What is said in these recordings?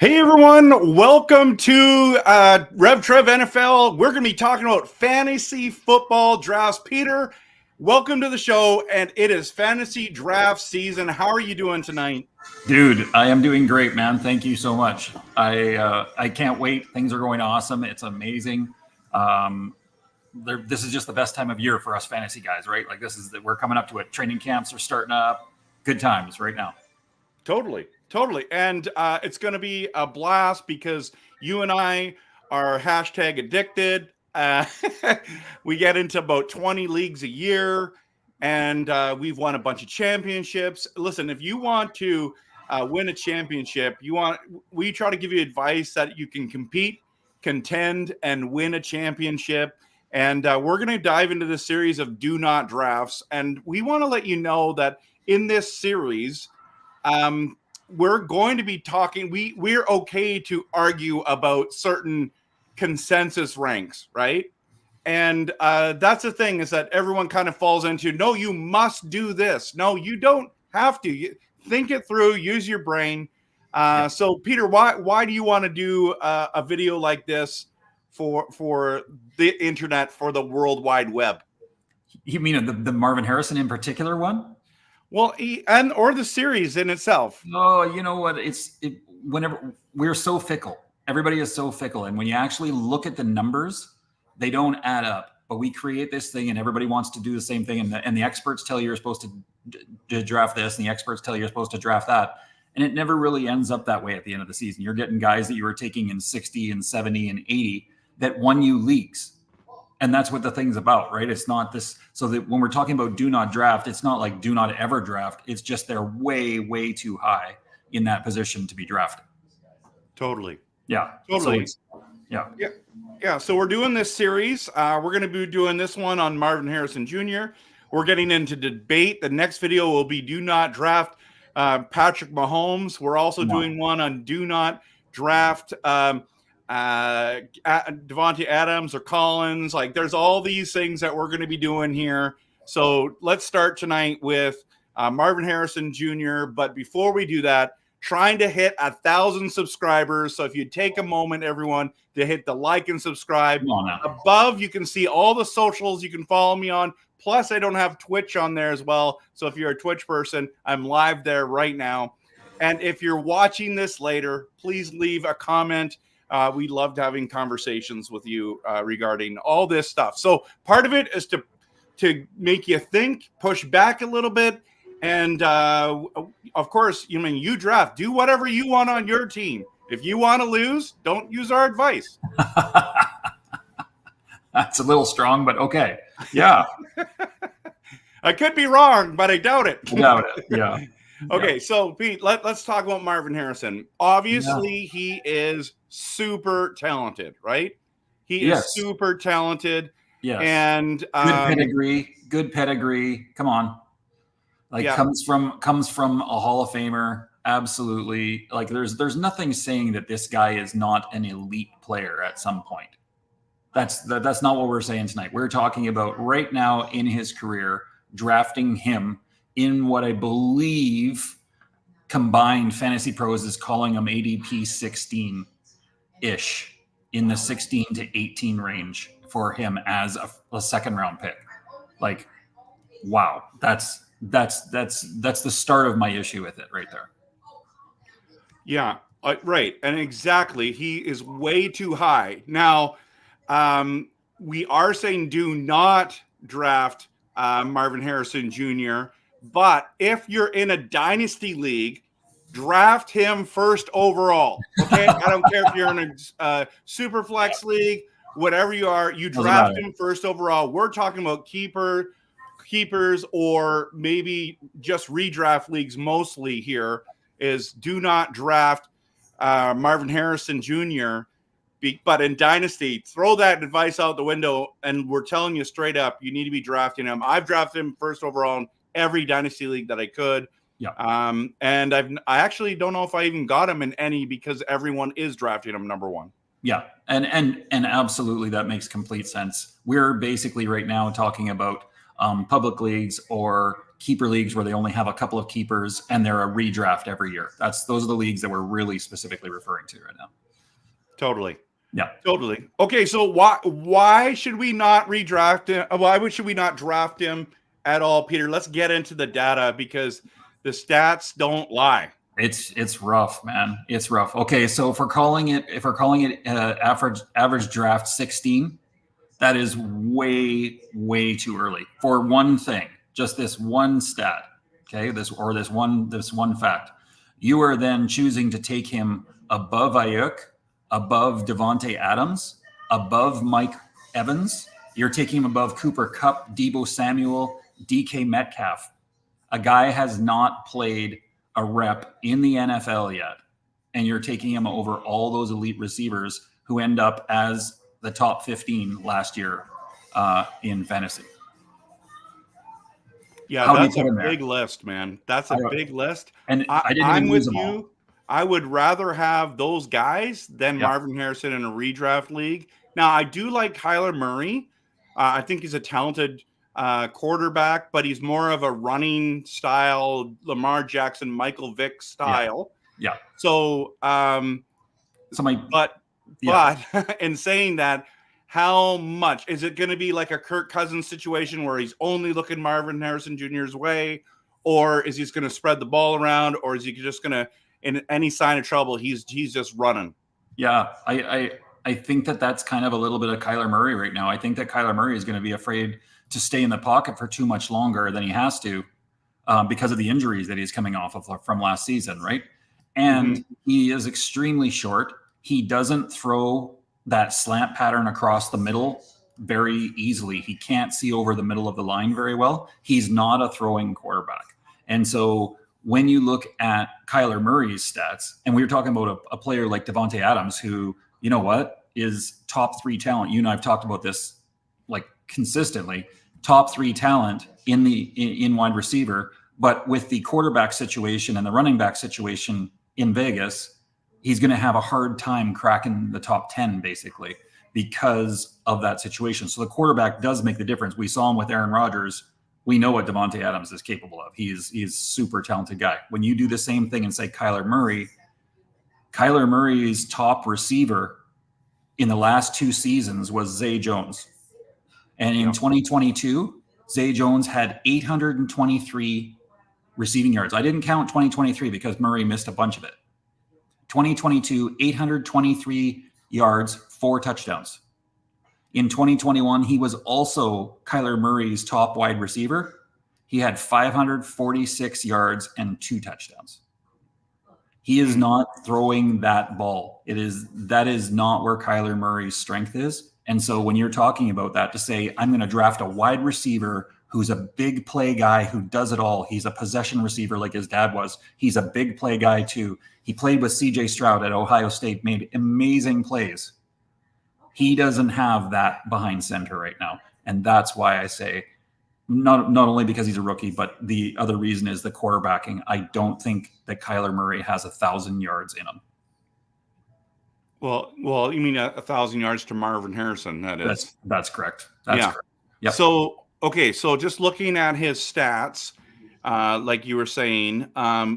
Hey everyone, welcome to Rev Trev NFL. We're going to be talking about fantasy football drafts. Peter, welcome to the show, and it is fantasy draft season. How are you doing tonight? Dude, I am doing great, man. Thank you so much. I can't wait. Things are going awesome. It's amazing. This is just the best time of year for us fantasy guys, right? Like we're coming up to it. Training camps are starting up. Good times right now. Totally. And it's going to be a blast because you and I are hashtag addicted. We get into about 20 leagues a year, and we've won a bunch of championships. Listen, if you want to win a championship, we try to give you advice that you can compete, contend, and win a championship. And we're going to dive into this series of do not drafts. And we want to let you know that in this series, we're going to be talking. We're okay to argue about certain consensus ranks, right? And that's the thing, is that everyone kind of falls into, no, you must do this. No, you don't have to. Think it through. Use your brain. So, Peter, why do you want to do a video like this for the internet, for the World Wide Web? You mean the Marvin Harrison in particular one? Well, or the series in itself. Oh, you know what? Whenever we're so fickle, everybody is so fickle. And when you actually look at the numbers, they don't add up. But we create this thing and everybody wants to do the same thing. And the experts tell you you're supposed to draft this, and the experts tell you you're supposed to draft that. And it never really ends up that way at the end of the season. You're getting guys that you were taking in 60 and 70 and 80 that won you leagues. And that's what the thing's about, right? It's not this. So that when we're talking about do not draft, it's not like do not ever draft. It's just they're way, way too high in that position to be drafted. Totally. Yeah. Totally. So Yeah. So we're doing this series. We're going to be doing this one on Marvin Harrison Jr. We're getting into debate. The next video will be do not draft Patrick Mahomes. We're also doing one on do not draft Devontae Adams or Collins. Like, there's all these things that we're going to be doing here. So let's start tonight with Marvin Harrison Jr. But before we do that, trying to hit 1,000 subscribers. So if you take a moment, everyone, to hit the like and subscribe. Above, you can see all the socials you can follow me on. Plus, I don't have Twitch on there as well. So if you're a Twitch person, I'm live there right now. And if you're watching this later, please leave a comment. We loved having conversations with you regarding all this stuff. So part of it is to make you think, push back a little bit. And of course, you draft, do whatever you want on your team. If you want to lose, don't use our advice. That's a little strong, but okay. Yeah. I could be wrong, but I doubt it. Yeah. Okay, so Pete, let's talk about Marvin Harrison. Obviously, he is super talented, right? He is super talented. Yes. And good pedigree. Come on. Comes from a Hall of Famer. Absolutely. Like there's nothing saying that this guy is not an elite player at some point. That's not what we're saying tonight. We're talking about right now in his career, drafting him in what I believe Combined Fantasy Pros is calling him ADP 16-ish, in the 16 to 18 range for him as a second round pick. Like, wow, that's the start of my issue with it right there. Yeah, right. And exactly. He is way too high. Now, we are saying do not draft Marvin Harrison Jr., but if you're in a dynasty league, draft him first overall. Okay, I don't care if you're in a super flex league, whatever you are, you draft him first overall. We're talking about keepers or maybe just redraft leagues. Mostly here is do not draft Marvin Harrison Jr. But in dynasty, throw that advice out the window, and we're telling you straight up, you need to be drafting him. I've drafted him first overall in every dynasty league that I could. Yeah. And I actually don't know if I even got him in any, because everyone is drafting him number one. Yeah. And absolutely, that makes complete sense. We're basically right now talking about public leagues or keeper leagues where they only have a couple of keepers and they're a redraft every year. Those are the leagues that we're really specifically referring to right now. Totally. Yeah. Totally. Okay, so why should we not redraft him? Why should we not draft him at all, Peter? Let's get into the data because the stats don't lie. It's rough, man. It's rough. Okay, so if we're calling it average draft 16, that is way too early for one thing. Just this one stat. Okay, this one fact. You are then choosing to take him above Ayuk, above Devontae Adams, above Mike Evans. You're taking him above Cooper Kupp, Deebo Samuel, DK Metcalf. A guy has not played a rep in the NFL yet, and you're taking him over all those elite receivers who end up as the top 15 last year in fantasy. Yeah, that's a big list, man. That's a big list. And I'm with you. I would rather have those guys than Marvin Harrison in a redraft league. Now, I do like Kyler Murray. I think he's a talented quarterback, but he's more of a running style, Lamar Jackson, Michael Vick style. Yeah. So, but in saying that, how much is it going to be like a Kirk Cousins situation where he's only looking Marvin Harrison Jr.'s way, or is he just going to spread the ball around, or is he just going to, in any sign of trouble, he's just running? Yeah, I think that's kind of a little bit of Kyler Murray right now. I think that Kyler Murray is going to be afraid to stay in the pocket for too much longer than he has to because of the injuries that he's coming off of from last season, right? And he is extremely short. He doesn't throw that slant pattern across the middle very easily. He can't see over the middle of the line very well. He's not a throwing quarterback. And so when you look at Kyler Murray's stats, and we were talking about a player like Devontae Adams, who, you know what, is top 3 talent. You and I have talked about this like consistently. Top 3 talent in wide receiver, but with the quarterback situation and the running back situation in Vegas, he's going to have a hard time cracking the top 10 basically because of that situation. So the quarterback does make the difference. We saw him with Aaron Rodgers. We know what Devontae Adams is capable of. He's a super talented guy. When you do the same thing and say Kyler Murray's top receiver in the last 2 seasons was Zay Jones. And in 2022, Zay Jones had 823 receiving yards. I didn't count 2023 because Murray missed a bunch of it. 2022, 823 yards, 4 touchdowns. In 2021, he was also Kyler Murray's top wide receiver. He had 546 yards and 2 touchdowns. He is not throwing that ball. That is not where Kyler Murray's strength is. And so when you're talking about that, to say, I'm going to draft a wide receiver who's a big play guy who does it all. He's a possession receiver like his dad was. He's a big play guy too. He played with CJ Stroud at Ohio State, made amazing plays. He doesn't have that behind center right now. And that's why I say, not only because he's a rookie, but the other reason is the quarterbacking. I don't think that Kyler Murray has 1,000 yards in him. Well, you mean 1,000 yards to Marvin Harrison? That's correct. That's correct. Yep. So, okay. So just looking at his stats, like you were saying,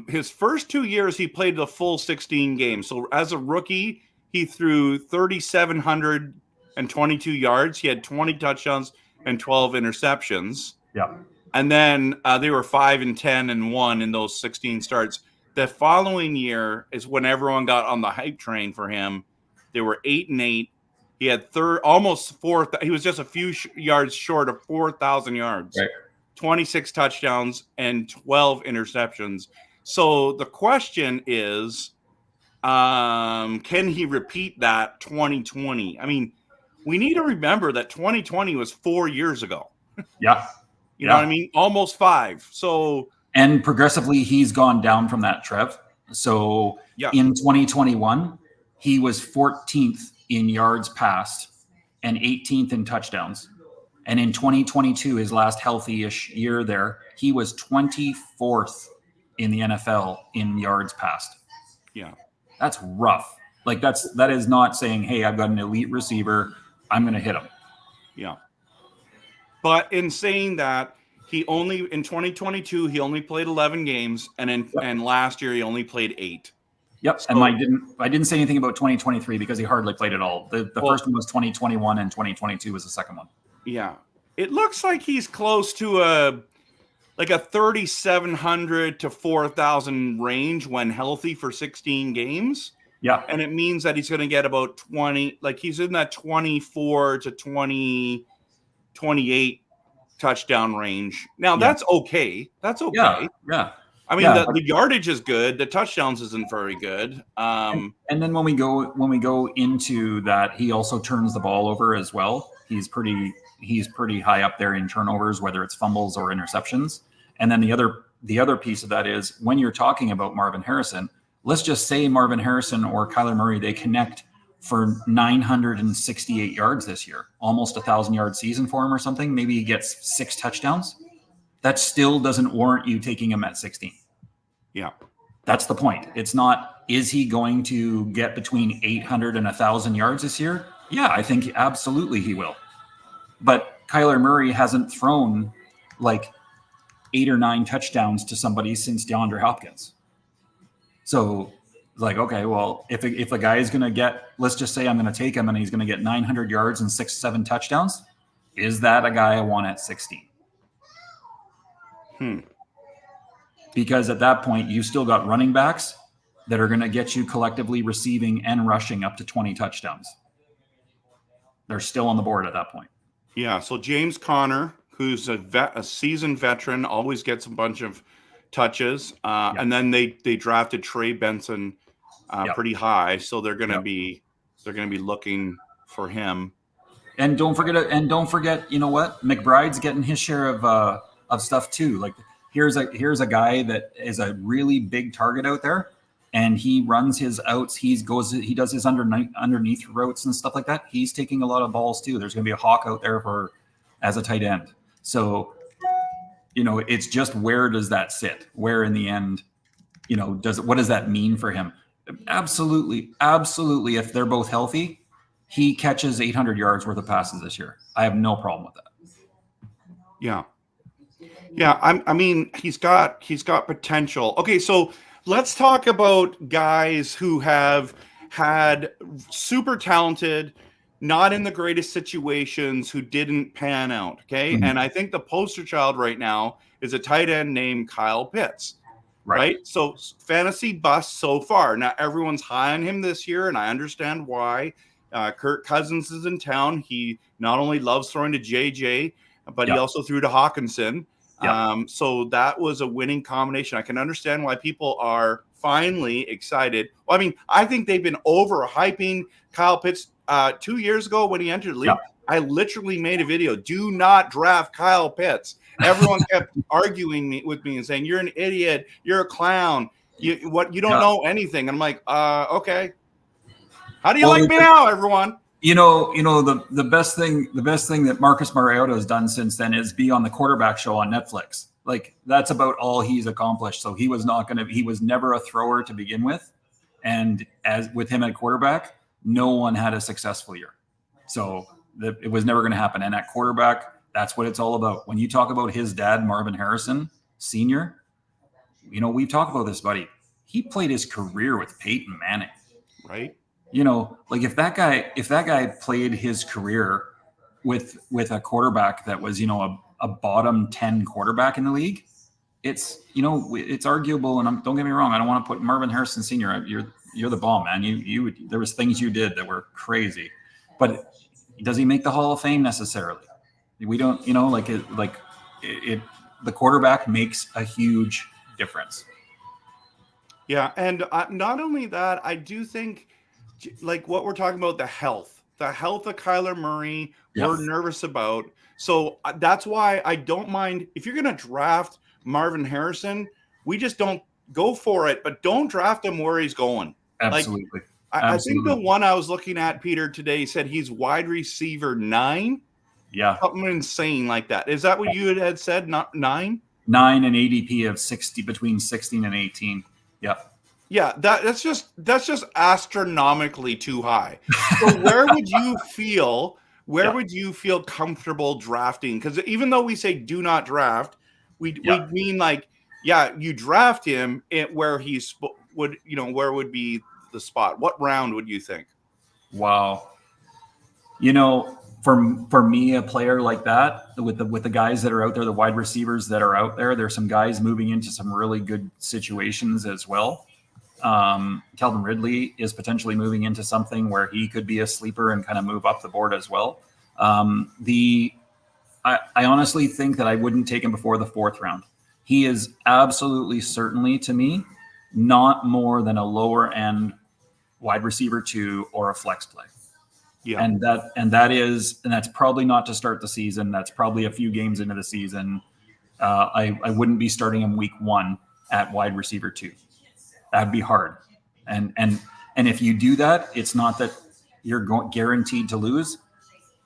his first 2 years, he played the full 16 games. So as a rookie, he threw 3,722 yards. He had 20 touchdowns and 12 interceptions. Yeah. And then they were 5-10-1 in those 16 starts. The following year is when everyone got on the hype train for him. They were 8-8. He had almost 4. He was just a few yards short of 4,000 yards, right. 26 touchdowns and 12 interceptions. So the question is, can he repeat that 2020? I mean, we need to remember that 2020 was 4 years ago. Yeah. You know what I mean? Almost 5. So, and progressively he's gone down from that, Trev. So in 2021, he was 14th in yards passed and 18th in touchdowns. And in 2022, his last healthy-ish year there, he was 24th in the NFL in yards passed. Yeah. That's rough. Like that is not saying, hey, I've got an elite receiver, I'm going to hit him. Yeah. But in saying that, He only in 2022 he only played 11 games, and last year he only played 8. Yep. So, And I didn't say anything about 2023 because he hardly played at all. The first one was 2021 and 2022 was the second one. Yeah. It looks like he's close to a 3,700 to 4,000 range when healthy for 16 games. Yeah. And it means that he's going to get about 20, like he's in that 24 to 28 touchdown range. Now that's okay. That's okay. Yeah. I mean, the yardage is good. The touchdowns isn't very good. And then when we go into that, he also turns the ball over as well. He's pretty high up there in turnovers, whether it's fumbles or interceptions. And then the other piece of that is when you're talking about Marvin Harrison, let's just say Marvin Harrison or Kyler Murray, they connect for 968 yards this year, almost 1,000-yard season for him or something. Maybe he gets 6 touchdowns. That still doesn't warrant you taking him at 16. Yeah. That's the point. It's not, is he going to get between 800 and 1,000 yards this year? Yeah, I think absolutely he will. But Kyler Murray hasn't thrown like 8 or 9 touchdowns to somebody since DeAndre Hopkins. So like, okay, well, if a guy is going to get, let's just say I'm going to take him and he's going to get 900 yards and 6-7 touchdowns, is that a guy I want at 16? Because at that point, you still got running backs that are going to get you collectively receiving and rushing up to 20 touchdowns. They're still on the board at that point. Yeah, so James Conner, who's a seasoned veteran, always gets a bunch of touches. And then they drafted Trey Benson pretty high, so they're going to be looking for him. And don't forget, you know what? McBride's getting his share of stuff too. Like here's a guy that is a really big target out there, and he runs his outs. He does his underneath routes and stuff like that. He's taking a lot of balls too. There's going to be a hawk out there as a tight end. So, it's just where does that sit? Where in the end, what does that mean for him? Absolutely. If they're both healthy, he catches 800 yards worth of passes this year. I have no problem with that. Yeah. Yeah, I mean, he's got potential. Okay, so let's talk about guys who have had super talented, not in the greatest situations, who didn't pan out. Okay, and I think the poster child right now is a tight end named Kyle Pitts. Right? So fantasy bust so far. Now everyone's high on him this year, and I understand why. Kirk Cousins is in town. He not only loves throwing to JJ, but he also threw to Hawkinson. So that was a winning combination. I can understand why people are finally excited. Well, I mean, I think they've been overhyping Kyle Pitts 2 years ago when he entered the league. I literally made a video. Do not draft Kyle Pitts. Everyone kept arguing with me and saying, "You're an idiot. You're a clown. You don't know anything." And I'm like, okay. How do you like me now, everyone? The best thing that Marcus Mariota has done since then is be on the quarterback show on Netflix. Like that's about all he's accomplished. So he was never a thrower to begin with. And as with him at quarterback, no one had a successful year. So it was never going to happen. And at quarterback, that's what it's all about. When you talk about his dad, Marvin Harrison Sr., we've talked about this, buddy. He played his career with Peyton Manning. Right. Like if that guy played his career with a quarterback that was, a bottom 10 quarterback in the league, it's arguable. And don't get me wrong, I don't want to put Marvin Harrison Sr. You're the bomb, man. There was things you did that were crazy, but does he make the Hall of Fame necessarily? We don't, the quarterback makes a huge difference. Yeah. And not only that, I do think, like what we're talking about, the health of Kyler Murray, we're nervous about. So that's why I don't mind if you're going to draft Marvin Harrison, we just don't go for it, but don't draft him where he's going. Absolutely. I think the one I was looking at, Peter, today said he's wide receiver 9. Yeah. Something insane like that. Is that what you had said? Not 9? 9 and ADP of 60 between 16 and 18. Yeah. Yeah, that's just astronomically too high. So where would you feel comfortable drafting? Because even though we say do not draft, We mean like, yeah, you draft him where where would be the spot? What round would you think? Wow. For me, a player like that, with the guys that are out there, the wide receivers that are out there, there's some guys moving into some really good situations as well. Calvin Ridley is potentially moving into something where he could be a sleeper and kind of move up the board as well. I honestly think that I wouldn't take him before the 4th round. He is absolutely certainly, to me, not more than a lower end wide receiver 2 or a flex play. Yeah. And that's probably not to start the season. That's probably a few games into the season. I wouldn't be starting him week 1 at wide receiver 2. That'd be hard. And if you do that, it's not that you're guaranteed to lose.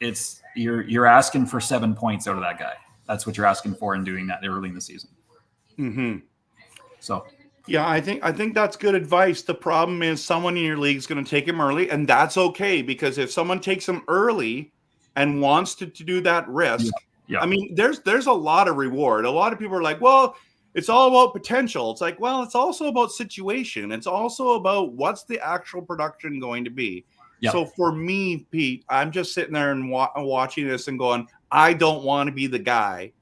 It's you're asking for 7 points out of that guy. That's what you're asking for in doing that early in the season. Mm-hmm. So. Yeah, I think that's good advice. The problem is someone in your league is going to take him early, and that's okay, because if someone takes him early and wants to do that risk, I mean, there's a lot of reward. A lot of people are like, well, it's all about potential. It's like, well, it's also about situation. It's also about what's the actual production going to be. Yeah. So for me, Pete, I'm just sitting there and watching this and going, I don't want to be the guy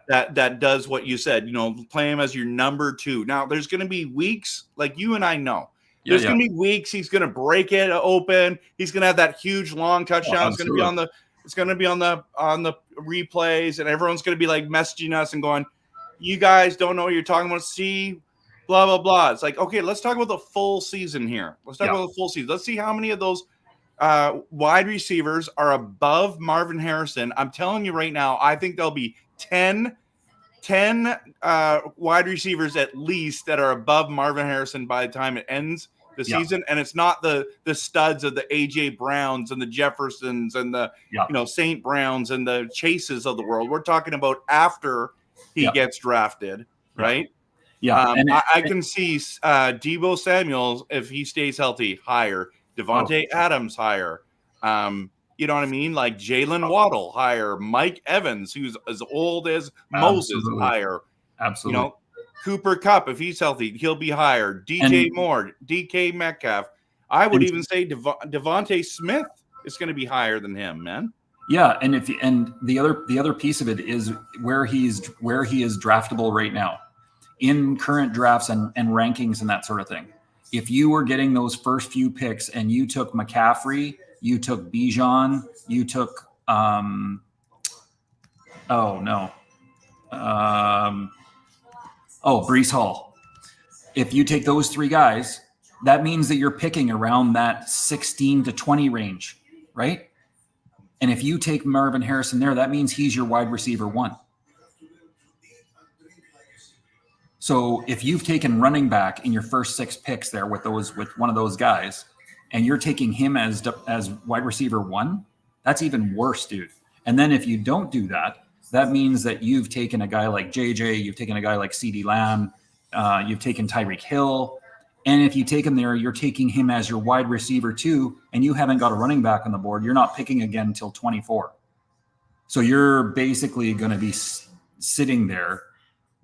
that does what you said, play him as your number 2. Now, there's going to be weeks, like you and I know. There's going to be weeks he's going to break it open. He's going to have that huge long touchdown. It's going to be on the replays, and everyone's going to be like messaging us and going, you guys don't know what you're talking about. See, blah, blah, blah. It's like, okay, let's talk about the full season here. Let's talk about the full season. Let's see how many of those wide receivers are above Marvin Harrison. I'm telling you right now, I think there'll be 10 wide receivers at least that are above Marvin Harrison by the time it ends the season. And it's not the studs of the AJ Browns and the Jeffersons and the St. Browns and the Chases of the world. We're talking about after he gets drafted, right? I can see Deebo Samuel, if he stays healthy, higher. Devontae Adams higher. You know what I mean? Like Jalen Waddle higher. Mike Evans, who's as old as Moses, higher. Absolutely. Cooper Kupp, if he's healthy, he'll be higher. DJ Moore, DK Metcalf. I would even say Devontae Smith is going to be higher than him, man. Yeah, and the other piece of it is where he is draftable right now in current drafts and rankings and that sort of thing. If you were getting those first few picks and you took McCaffrey, you took Bijan, you took Breece Hall. If you take those 3 guys, that means that you're picking around that 16 to 20 range, right? And if you take Marvin Harrison there, that means he's your wide receiver 1. So if you've taken running back in your first 6 picks there with one of those guys, and you're taking him as wide receiver 1, that's even worse, dude. And then if you don't do that, that means that you've taken a guy like JJ, you've taken a guy like CeeDee Lamb, you've taken Tyreek Hill. And if you take him there, you're taking him as your wide receiver 2, and you haven't got a running back on the board. You're not picking again until 24. So you're basically going to be sitting there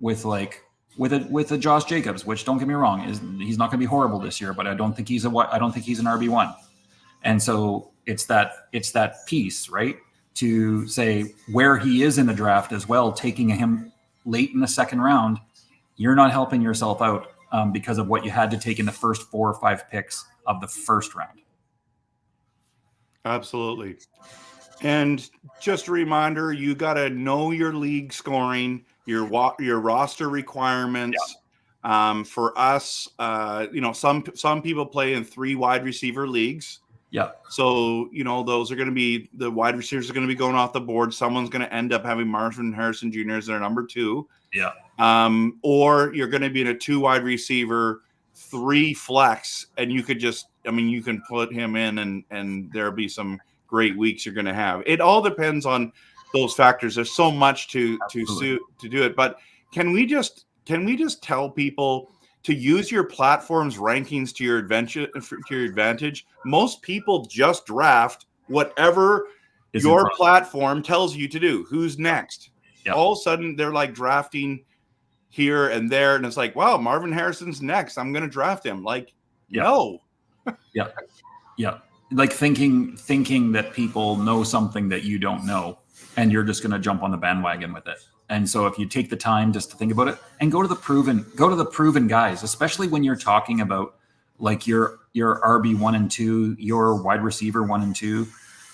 with a Josh Jacobs, which, don't get me wrong, he's not going to be horrible this year, but I don't think he's an RB1. And so it's that piece, right, to say where he is in the draft as well, taking him late in the 2nd round. You're not helping yourself out because of what you had to take in the first 4 or 5 picks of the 1st round. Absolutely. And just a reminder, you got to know your league scoring, your roster requirements. For us, some people play in 3 wide receiver leagues. Yeah. So, those are going to be, the wide receivers are going to be going off the board. Someone's going to end up having Marvin Harrison Jr. as their number 2. Yeah. Or you're going to be in a 2 wide receiver, 3 flex, and you could you can put him in and there'll be some great weeks you're going to have. It all depends on those factors. There's so much to do it, but can we just tell people to use your platform's rankings to your advantage? Most people just draft whatever your platform tells you to do. Who's next? Yeah. All of a sudden, they're like drafting here and there, and it's like, wow, Marvin Harrison's next. I'm going to draft him. Like, no. Yeah. Yeah. Like thinking that people know something that you don't know, and you're just going to jump on the bandwagon with it. And so if you take the time just to think about it and go to the proven guys, especially when you're talking about like your RB 1 and 2, your wide receiver 1 and 2,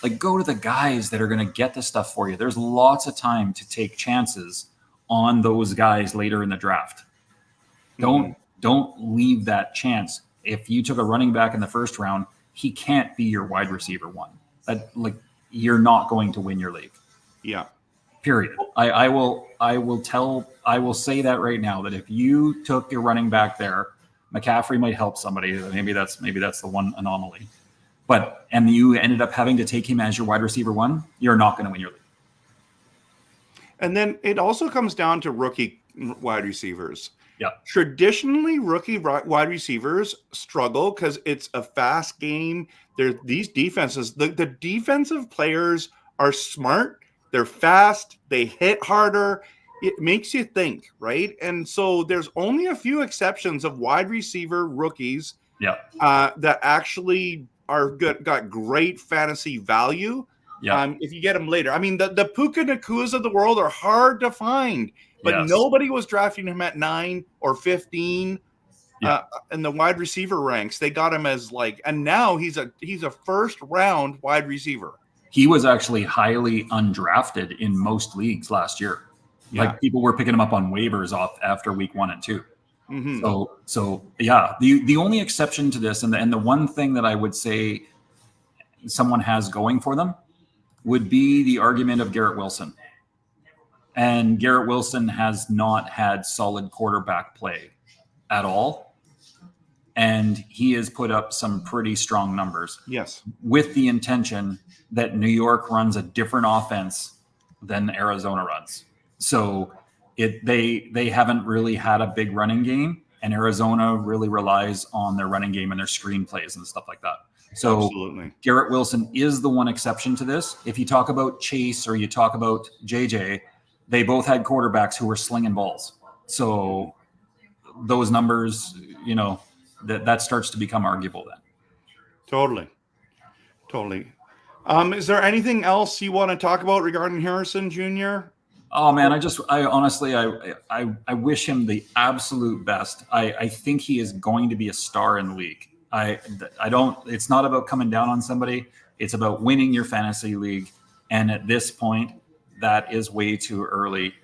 like go to the guys that are going to get the stuff for you. There's lots of time to take chances on those guys later in the draft. Don't leave that chance. If you took a running back in the first round, he can't be your wide receiver 1. That like you're not going to win your league. Yeah. Period. I will say that right now, that if you took your running back there, McCaffrey might help somebody. Maybe that's the one anomaly. And you ended up having to take him as your wide receiver 1, you're not going to win your league. And then it also comes down to rookie wide receivers. Yeah. Traditionally, rookie wide receivers struggle because it's a fast game. There's these defenses. The defensive players are smart. They're fast. They hit harder. It makes you think, right? And so there's only a few exceptions of wide receiver rookies that actually are good, got great fantasy value. Yeah. If you get them later. I mean, the Puka Nakuas of the world are hard to find, but nobody was drafting him at 9 or 15 in the wide receiver ranks. They got him as like, and now he's a first round wide receiver. He was actually highly undrafted in most leagues last year. Yeah. Like people were picking him up on waivers off after week 1 and 2. Mm-hmm. So yeah, the only exception to this, and the one thing that I would say someone has going for them would be the argument of Garrett Wilson. And Garrett Wilson has not had solid quarterback play at all. And he has put up some pretty strong numbers. Yes. With the intention that New York runs a different offense than Arizona runs. So they haven't really had a big running game, and Arizona really relies on their running game and their screenplays and stuff like that. So absolutely. Garrett Wilson is the one exception to this. If you talk about Chase or you talk about JJ, they both had quarterbacks who were slinging balls. So those numbers, that starts to become arguable then. Totally. Is there anything else you want to talk about regarding Harrison Jr.? Oh man, I honestly wish him the absolute best. I think he is going to be a star in the league. It's not about coming down on somebody. It's about winning your fantasy league. And at this point, that is way too early.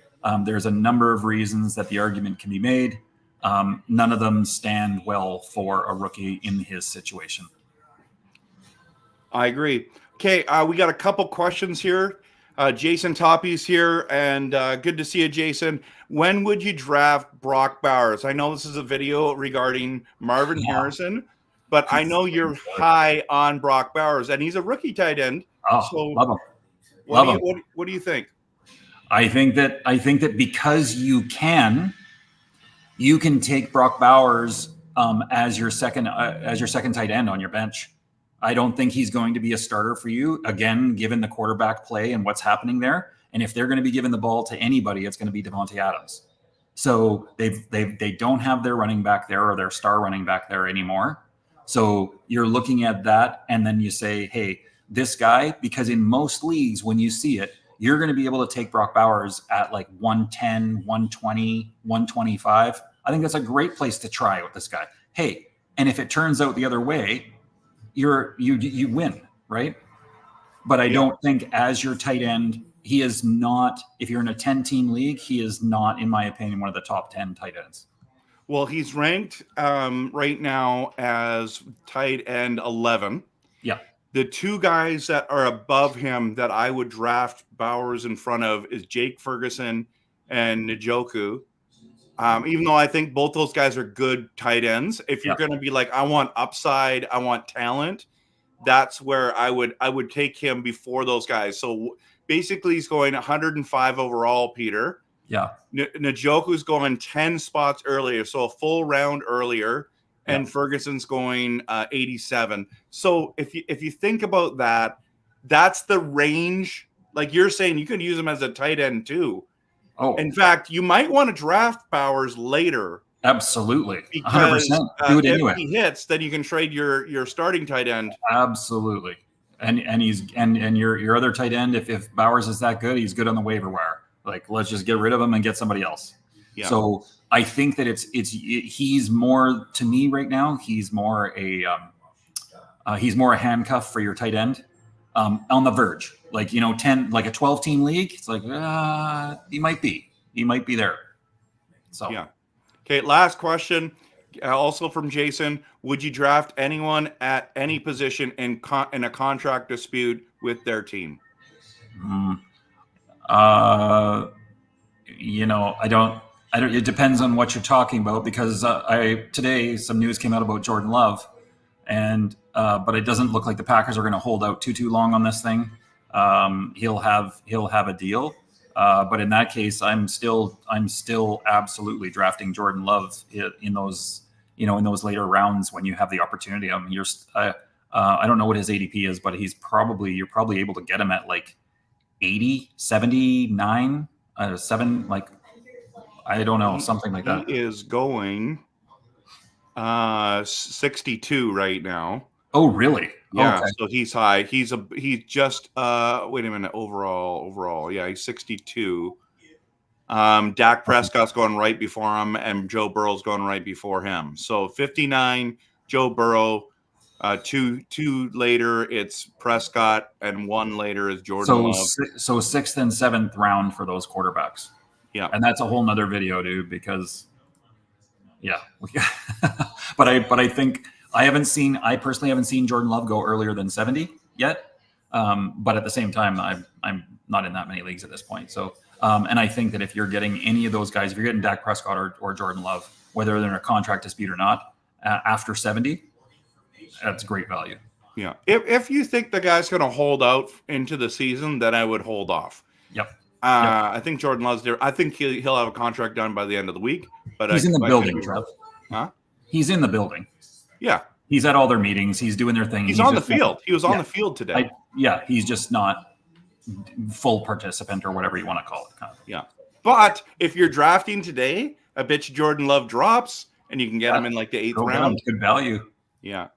There's a number of reasons that the argument can be made. None of them stand well for a rookie in his situation. I agree. Okay, we got a couple questions here. Jason Toppy's here, and good to see you, Jason. When would you draft Brock Bowers? I know this is a video regarding Marvin Harrison, but I know you're high on Brock Bowers, and he's a rookie tight end. Oh, so love him. What do you think? I think that because you can take Brock Bowers as your second tight end on your bench. I don't think he's going to be a starter for you, again, given the quarterback play and what's happening there. And if they're going to be giving the ball to anybody, it's going to be Devontae Adams. So they don't have their running back there or their star running back there anymore. So you're looking at that, and then you say, hey, this guy, because in most leagues, when you see it, you're going to be able to take Brock Bowers at like 110, 120, 125. I think that's a great place to try with this guy. Hey, and if it turns out the other way, you win, right? But I don't think as your tight end, he is not, if you're in a 10-team league, he is not, in my opinion, one of the top 10 tight ends. Well, he's ranked right now as tight end 11. Yeah. The two guys that are above him that I would draft Bowers in front of is Jake Ferguson and Njoku. Even though I think both those guys are good tight ends, if you're going to be like, I want upside, I want talent, that's where I would take him before those guys. So basically, he's going 105 overall, Peter. Yeah. Njoku's going 10 spots earlier, so a full round earlier, and Ferguson's going 87. So if you think about that, that's the range. Like you're saying, you could use him as a tight end too. Oh, In fact, you might want to draft Bowers later. Absolutely. Because 100%. Do it anyway. if he hits, then you can trade your starting tight end. Absolutely. And your other tight end, if Bowers is that good, he's good on the waiver wire. Like, let's just get rid of him and get somebody else. Yeah. So I think that he's more, to me right now, he's more a handcuff for your tight end, on the verge. Like, 10, like a 12-team league. It's like, he might be there. So yeah. Okay. Last question, also from Jason: would you draft anyone at any position in a contract dispute with their team? I don't. It depends on what you're talking about, because today some news came out about Jordan Love, and but it doesn't look like the Packers are going to hold out too long on this thing. He'll have a deal, but in that case, I'm still absolutely drafting Jordan Love in those later rounds when you have the opportunity. I mean, I don't know what his ADP is, but you're probably able to get him at like 80, 79, 7, like, I don't know, something like that. He is going 62 right now. Oh, really? Yeah. Okay. So he's high. He's just wait a minute. Overall, yeah, he's 62. Dak Prescott's going right before him, and Joe Burrow's going right before him. So 59, Joe Burrow. Two later, it's Prescott, and 1 later is Jordan Love. So 6th and 7th round for those quarterbacks. Yeah, and that's a whole nother video, dude. Because, yeah, but I think I personally haven't seen Jordan Love go earlier than 70 yet. But at the same time, I'm not in that many leagues at this point. So, and I think that if you're getting any of those guys, if you're getting Dak Prescott or Jordan Love, whether they're in a contract dispute or not, after 70. That's great value. Yeah. If you think the guy's going to hold out into the season, then I would hold off. Yep. I think Jordan Love's there. I think he'll have a contract done by the end of the week. But he's in the building, Trev. Huh? He's in the building. Yeah. He's at all their meetings. He's doing their thing. He's on the field. He was on the field today. He's just not full participant or whatever you want to call it. Kind of. Yeah. But if you're drafting today, I bet you Jordan Love drops, and you can get him in like the 8th round. Good value. Yeah.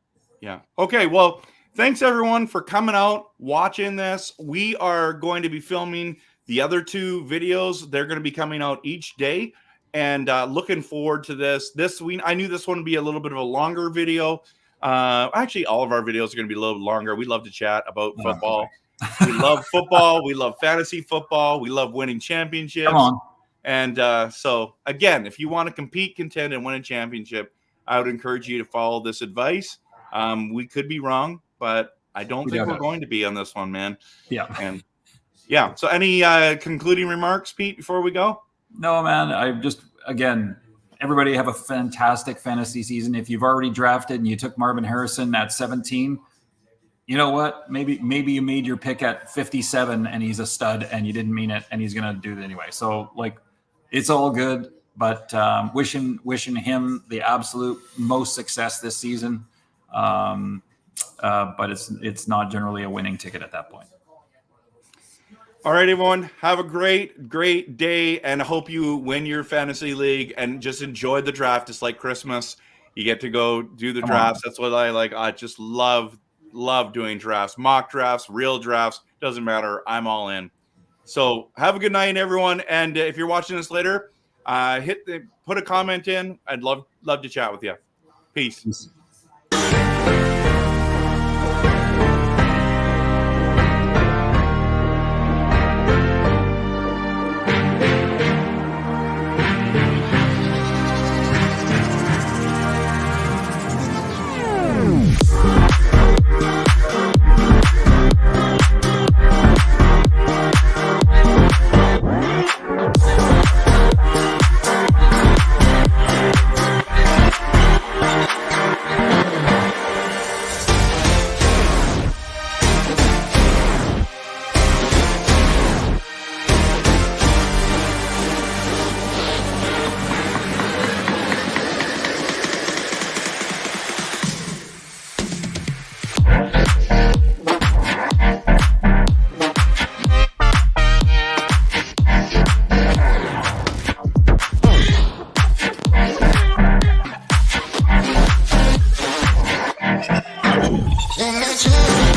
Yeah. Okay. Well, thanks everyone for coming out, watching this. We are going to be filming the other 2 videos. They're going to be coming out each day, and looking forward to this. This week, I knew this one would be a little bit of a longer video. Actually, all of our videos are going to be a little longer. We love to chat about football. We love football. We love fantasy football. We love winning championships. Come on. And so, again, if you want to compete, contend, and win a championship, I would encourage you to follow this advice. We could be wrong, but I don't think we're going to be on this one, man. Yeah. And yeah. So any concluding remarks, Pete, before we go? No, man. I just, again, everybody have a fantastic fantasy season. If you've already drafted and you took Marvin Harrison at 17, you know what? Maybe you made your pick at 57 and he's a stud and you didn't mean it and he's going to do it anyway. So, like, it's all good, but wishing him the absolute most success this season. But it's not generally a winning ticket at that point. All right, everyone, have a great day, and I hope you win your fantasy league and just enjoy the draft. It's like Christmas. You get to go do the drafts. That's what I like. I just love doing drafts, mock drafts, real drafts. Doesn't matter. I'm all in. So have a good night, everyone. And if you're watching this later, put a comment in. I'd love to chat with you. Peace. in the truth.